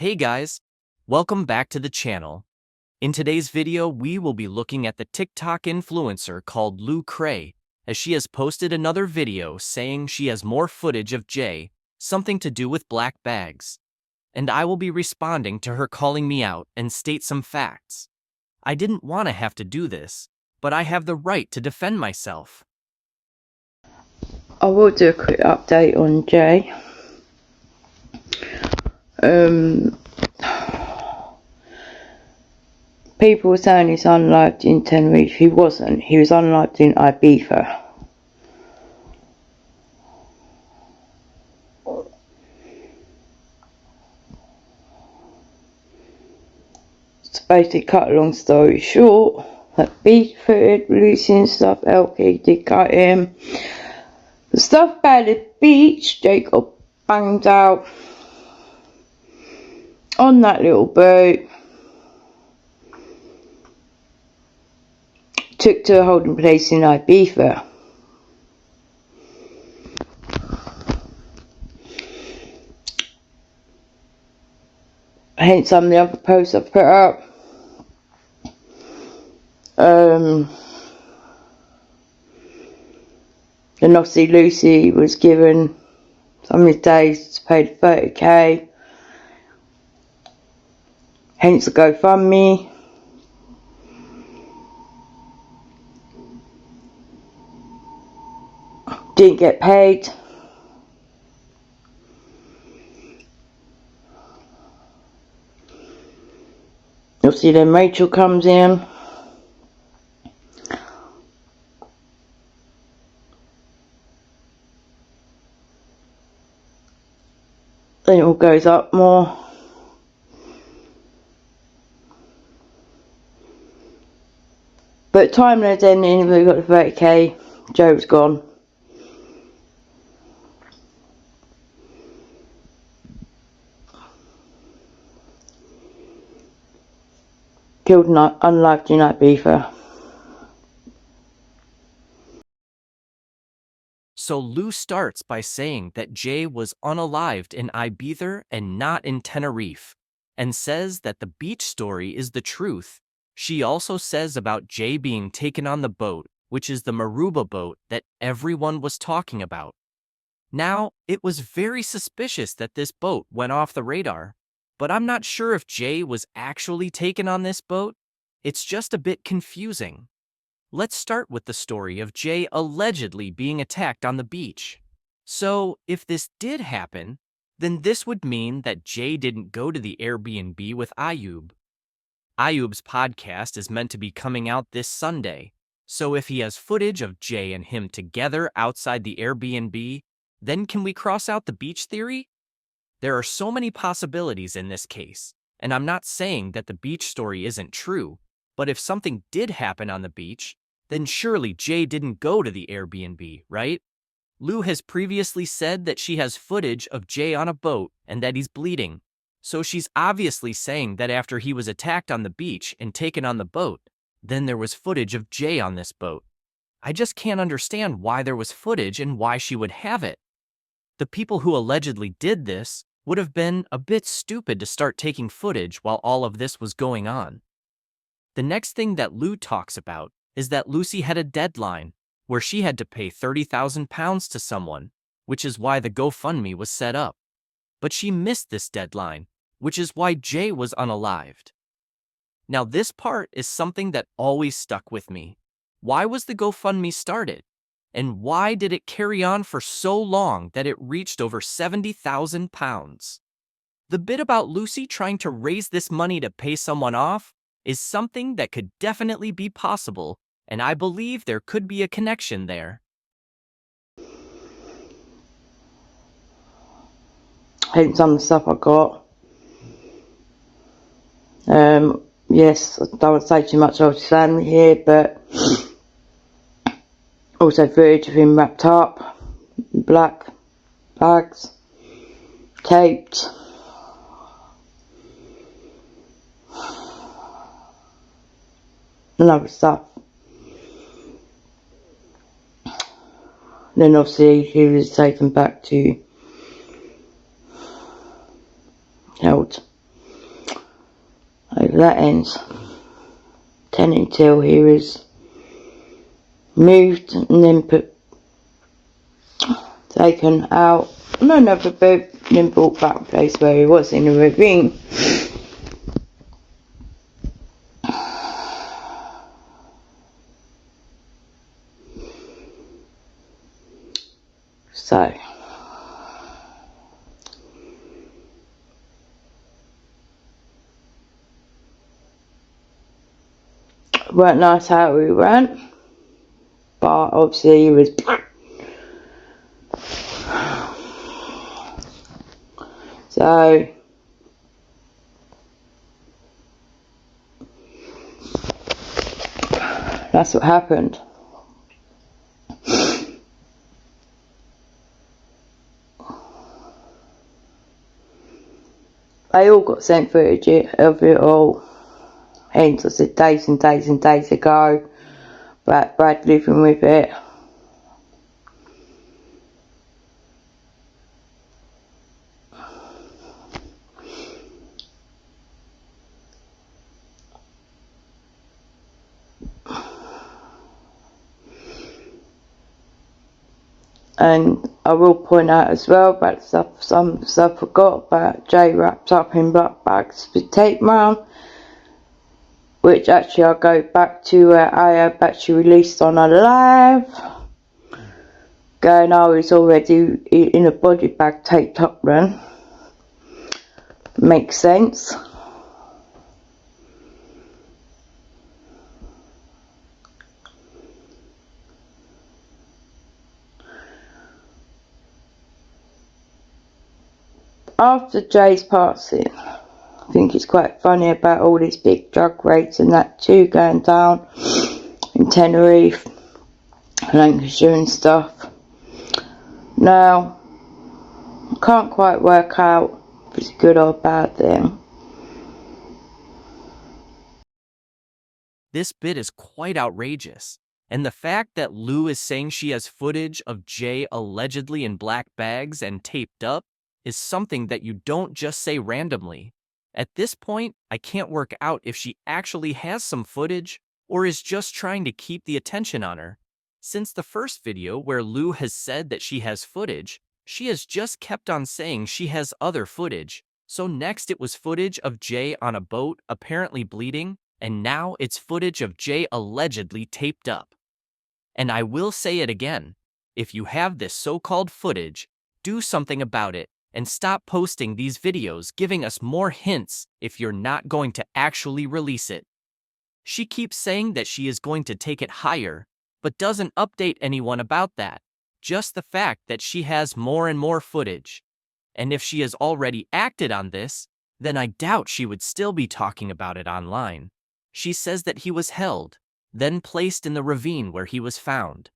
Hey guys, welcome back to the channel. In today's video, we will be looking at the TikTok influencer called Lou Kray, as she has posted another video saying she has more footage of Jay, something to do with black bags. And I will be responding to her calling me out and state some facts. I didn't want to have to do this, but I have the right to defend myself. I will do a quick update on Jay. People were saying he's unlived in Tenerife. He wasn't. He was unlived in Ibiza. So basically, cut a long story short, that beach footage, releasing stuff, LK did cut him. The stuff by the beach, Jay got banged out on that little boat. Took to a holding place in Ibiza. Hence some of the other posts I've put up. Then obviously Lucy was given some of his days to pay the 30k. Hence the GoFundMe. Didn't get paid. Obviously then Rachel comes in. Then it all goes up more. But time was ending, we got the 30k, Joe was gone. Killed unlived in Ibiza. So Lou starts by saying that Jay was unalived in Ibiza and not in Tenerife, and says that the beach story is the truth. She also says about Jay being taken on the boat, which is the Maruba boat that everyone was talking about. Now, it was very suspicious that this boat went off the radar, but I'm not sure if Jay was actually taken on this boat. It's just a bit confusing. Let's start with the story of Jay allegedly being attacked on the beach. So, if this did happen, then this would mean that Jay didn't go to the Airbnb with Ayub. Ayub's podcast is meant to be coming out this Sunday, so if he has footage of Jay and him together outside the Airbnb, then can we cross out the beach theory? There are so many possibilities in this case, and I'm not saying that the beach story isn't true, but if something did happen on the beach, then surely Jay didn't go to the Airbnb, right? Lou has previously said that she has footage of Jay on a boat and that he's bleeding, so she's obviously saying that after he was attacked on the beach and taken on the boat, then there was footage of Jay on this boat. I just can't understand why there was footage and why she would have it. The people who allegedly did this would have been a bit stupid to start taking footage while all of this was going on. The next thing that Lou talks about is that Lucy had a deadline where she had to pay £30,000 to someone, which is why the GoFundMe was set up. But she missed this deadline, which is why Jay was unalived. Now this part is something that always stuck with me. Why was the GoFundMe started? And why did it carry on for so long that it reached over £70,000? The bit about Lucy trying to raise this money to pay someone off is something that could definitely be possible, and I believe there could be a connection there. Hence some of the stuff I got. Yes, I don't want to say too much of his family here, but also footage of him wrapped up, black bags, taped. And other stuff. Then obviously he was taken back to held. that ends. 10 until he was moved and then taken out on another boat and then brought back to the place where he was in the ravine. So it weren't nice how we went, but obviously he was so that's what happened. They all got sent footage of it all. Hence, I said days and days and days ago. But Brad living with it. And I will point out as well about some stuff I forgot about Jay wrapped up in black bags with tape round, which actually I'll go back to I have actually released on a live, going I was already in a body bag taped up then. Makes sense. After Jay's passing, I think it's quite funny about all these big drug rates and that too going down in Tenerife, Lancashire and stuff. Now, I can't quite work out if it's a good or bad thing. This bit is quite outrageous, and the fact that Lou is saying she has footage of Jay allegedly in black bags and taped up is something that you don't just say randomly. At this point, I can't work out if she actually has some footage or is just trying to keep the attention on her. Since the first video where Lou has said that she has footage, she has just kept on saying she has other footage. So next it was footage of Jay on a boat apparently bleeding, and now it's footage of Jay allegedly taped up. And I will say it again, if you have this so-called footage, do something about it and stop posting these videos giving us more hints if you're not going to actually release it. She keeps saying that she is going to take it higher, but doesn't update anyone about that, just the fact that she has more and more footage. And if she has already acted on this, then I doubt she would still be talking about it online. She says that he was held, then placed in the ravine where he was found.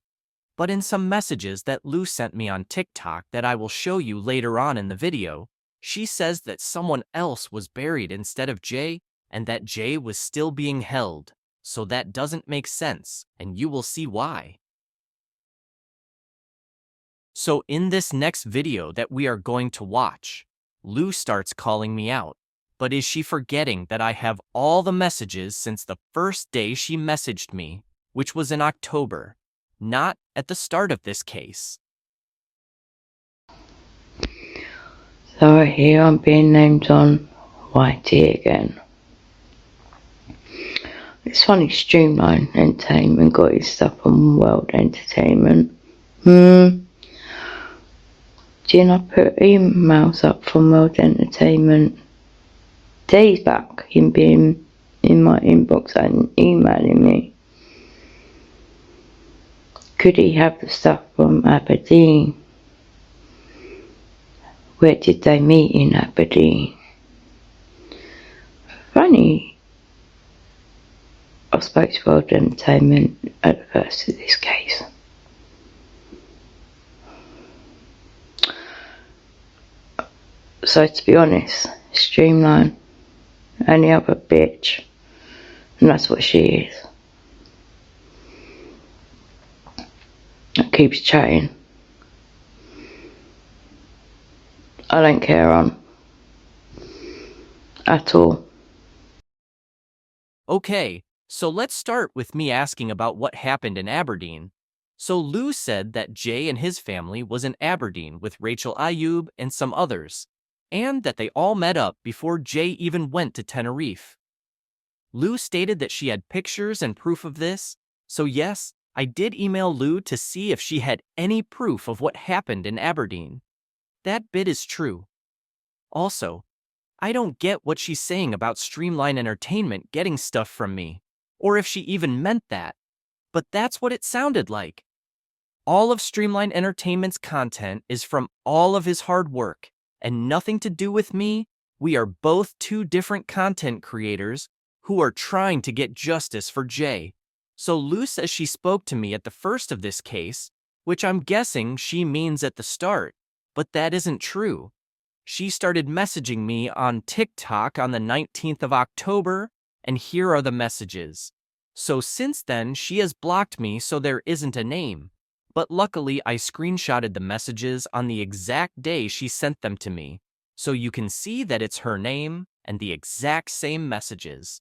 But in some messages that Lou sent me on TikTok that I will show you later on in the video, she says that someone else was buried instead of Jay, and that Jay was still being held. So that doesn't make sense, and you will see why. So in this next video that we are going to watch, Lou starts calling me out. But is she forgetting that I have all the messages since the first day she messaged me, which was in October, not at the start of this case? So here I'm being named on YT again. It's funny, Streamline Entertainment got his stuff on World Entertainment. Didn't I put emails up from World Entertainment days back, him being in my inbox and emailing me? Could he have the stuff from Aberdeen? Where did they meet in Aberdeen? Funny, I spoke to World Entertainment at the first of this case. So to be honest, Streamline, any other bitch, and that's what she is. That keeps chatting. I don't care on at all. Okay, so let's start with me asking about what happened in Aberdeen. So Lou said that Jay and his family was in Aberdeen with Rachel Ayub and some others, and that they all met up before Jay even went to Tenerife. Lou stated that she had pictures and proof of this, so yes, I did email Lou to see if she had any proof of what happened in Aberdeen. That bit is true. Also, I don't get what she's saying about Streamline Entertainment getting stuff from me, or if she even meant that, but that's what it sounded like. All of Streamline Entertainment's content is from all of his hard work, and nothing to do with me. We are both two different content creators who are trying to get justice for Jay. So Lou says she spoke to me at the first of this case, which I'm guessing she means at the start, but that isn't true. She started messaging me on TikTok on the 19th of October, and here are the messages. So since then, she has blocked me so there isn't a name. But luckily, I screenshotted the messages on the exact day she sent them to me, so you can see that it's her name and the exact same messages.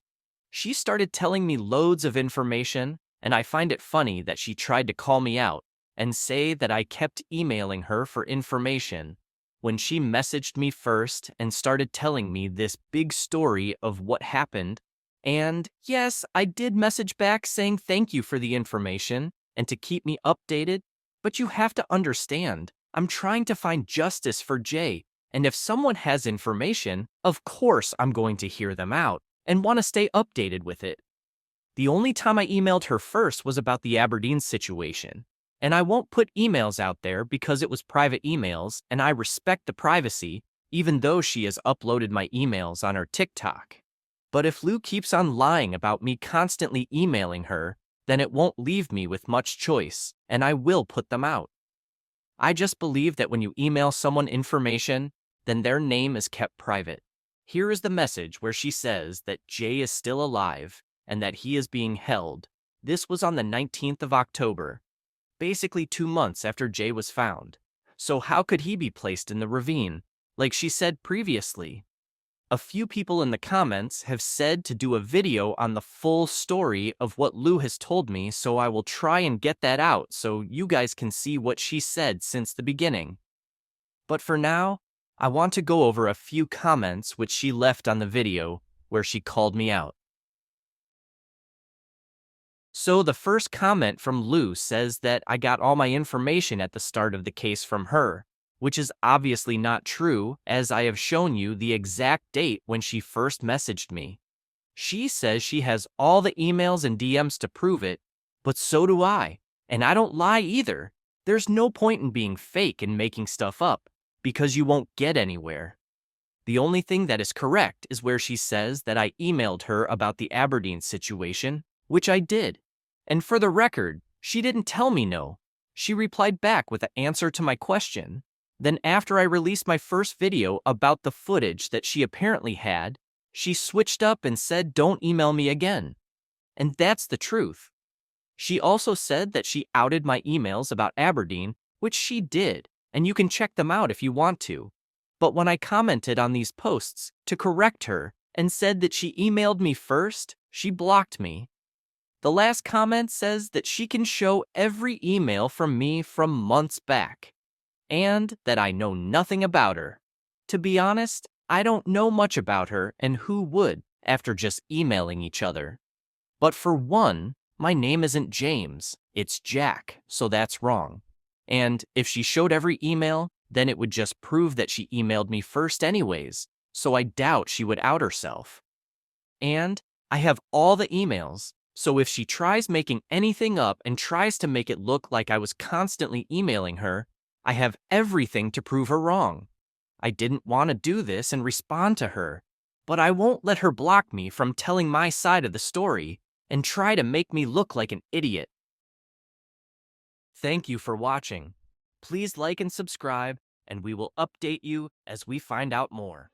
She started telling me loads of information, and I find it funny that she tried to call me out and say that I kept emailing her for information when she messaged me first and started telling me this big story of what happened. And yes, I did message back saying thank you for the information and to keep me updated, but you have to understand, I'm trying to find justice for Jay, and if someone has information, of course I'm going to hear them out and want to stay updated with it. The only time I emailed her first was about the Aberdeen situation, and I won't put emails out there because it was private emails and I respect the privacy, even though she has uploaded my emails on her TikTok. But if Lou keeps on lying about me constantly emailing her, then it won't leave me with much choice, and I will put them out. I just believe that when you email someone information, then their name is kept private. Here is the message where she says that Jay is still alive and that he is being held. This was on the 19th of October, basically 2 months after Jay was found. So how could he be placed in the ravine, like she said previously? A few people in the comments have said to do a video on the full story of what Lou has told me, so I will try and get that out so you guys can see what she said since the beginning. But for now, I want to go over a few comments which she left on the video where she called me out. So the first comment from Lou says that I got all my information at the start of the case from her, which is obviously not true, as I have shown you the exact date when she first messaged me. She says she has all the emails and DMs to prove it, but so do I, and I don't lie either. There's no point in being fake and making stuff up, because you won't get anywhere. The only thing that is correct is where she says that I emailed her about the Aberdeen situation, which I did. And for the record, she didn't tell me no. She replied back with an answer to my question. Then after I released my first video about the footage that she apparently had, she switched up and said don't email me again. And that's the truth. She also said that she outed my emails about Aberdeen, which she did, and you can check them out if you want to. But when I commented on these posts to correct her and said that she emailed me first, she blocked me. The last comment says that she can show every email from me from months back, and that I know nothing about her. To be honest, I don't know much about her, and who would, after just emailing each other? But for one, my name isn't James, it's Jack, so that's wrong. And if she showed every email, then it would just prove that she emailed me first anyways, so I doubt she would out herself. And I have all the emails, so if she tries making anything up and tries to make it look like I was constantly emailing her, I have everything to prove her wrong. I didn't want to do this and respond to her, but I won't let her block me from telling my side of the story and try to make me look like an idiot. Thank you for watching. Please like and subscribe, and we will update you as we find out more.